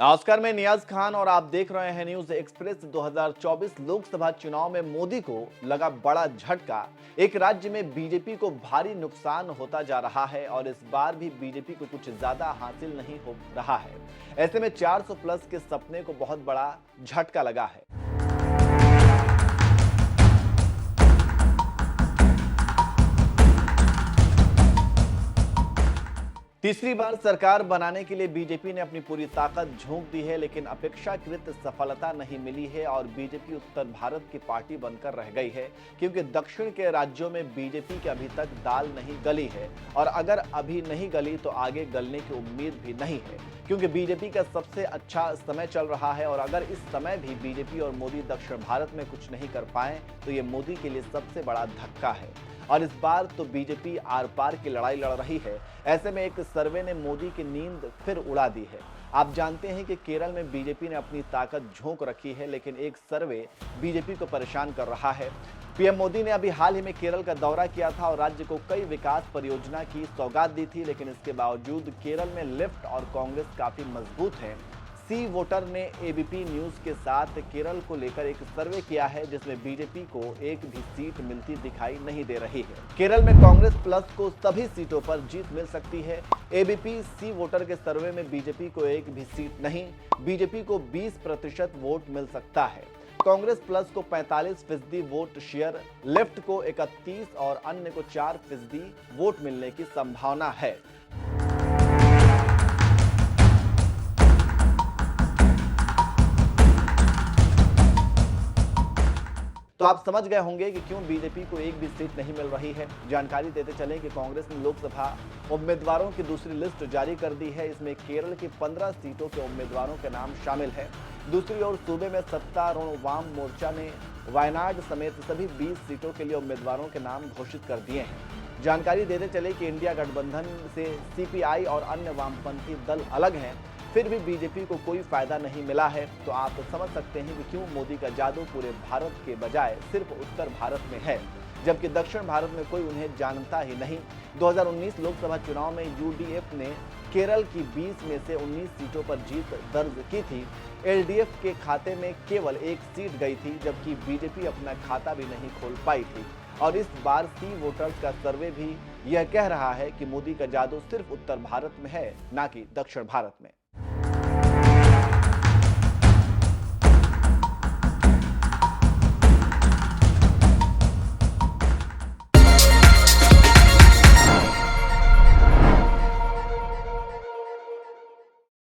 नमस्कार, मैं नियाज खान और आप देख रहे हैं न्यूज एक्सप्रेस। 2024 लोकसभा चुनाव में मोदी को लगा बड़ा झटका। एक राज्य में बीजेपी को भारी नुकसान होता जा रहा है और इस बार भी बीजेपी को कुछ ज्यादा हासिल नहीं हो रहा है। ऐसे में 400 प्लस के सपने को बहुत बड़ा झटका लगा है। तीसरी बार सरकार बनाने के लिए बीजेपी ने अपनी पूरी ताकत झोंक दी है, लेकिन अपेक्षाकृत सफलता नहीं मिली है और बीजेपी उत्तर भारत की पार्टी बनकर रह गई है, क्योंकि दक्षिण के राज्यों में बीजेपी की अभी तक दाल नहीं गली है और अगर अभी नहीं गली तो आगे गलने की उम्मीद भी नहीं है, क्योंकि बीजेपी का सबसे अच्छा समय चल रहा है और अगर इस समय भी बीजेपी और मोदी दक्षिण भारत में कुछ नहीं कर पाए तो ये मोदी के लिए सबसे बड़ा धक्का है और इस बार तो बीजेपी आर पार की लड़ाई लड़ रही है। ऐसे में एक सर्वे ने मोदी की नींद फिर उड़ा दी है। आप जानते हैं कि केरल में बीजेपी ने अपनी ताकत झोंक रखी है, लेकिन एक सर्वे बीजेपी को परेशान कर रहा है। पीएम मोदी ने अभी हाल ही में केरल का दौरा किया था और राज्य को कई विकास परियोजना की सौगात दी थी, लेकिन इसके बावजूद केरल में लेफ्ट और कांग्रेस काफी मजबूत है। सी वोटर ने एबीपी न्यूज के साथ केरल को लेकर एक सर्वे किया है, जिसमें बीजेपी को एक भी सीट मिलती दिखाई नहीं दे रही है। केरल में कांग्रेस प्लस को सभी सीटों पर जीत मिल सकती है। एबीपी सी वोटर के सर्वे में बीजेपी को एक भी सीट नहीं, बीजेपी को 20% वोट मिल सकता है। कांग्रेस प्लस को 45% वोट शेयर, लेफ्ट को 31 और अन्य को 4% वोट मिलने की संभावना है। तो आप समझ गए होंगे कि क्यों बीजेपी को एक भी सीट नहीं मिल रही है। जानकारी देते चले कि कांग्रेस ने लोकसभा उम्मीदवारों की दूसरी लिस्ट जारी कर दी है। इसमें केरल की 15 सीटों के उम्मीदवारों के नाम शामिल है। दूसरी ओर सूबे में सत्तारूढ़ वाम मोर्चा ने वायनाड समेत सभी 20 सीटों के लिए उम्मीदवारों के नाम घोषित कर दिए हैं। जानकारी देते चले कि इंडिया गठबंधन से सीपीआई और अन्य वामपंथी दल अलग हैं, फिर भी बीजेपी को कोई फायदा नहीं मिला है। तो आप समझ सकते हैं कि क्यों मोदी का जादू पूरे भारत के बजाय सिर्फ उत्तर भारत में है, जबकि दक्षिण भारत में कोई उन्हें जानता ही नहीं। 2019 लोकसभा चुनाव में यूडीएफ ने केरल की 20 में से 19 सीटों पर जीत दर्ज की थी। एलडीएफ के खाते में केवल एक सीट गई थी, जबकि बीजेपी अपना खाता भी नहीं खोल पाई थी। और इस बार सी वोटर्स का सर्वे भी यह कह रहा है कि मोदी का जादू सिर्फ उत्तर भारत में है, ना कि दक्षिण भारत में।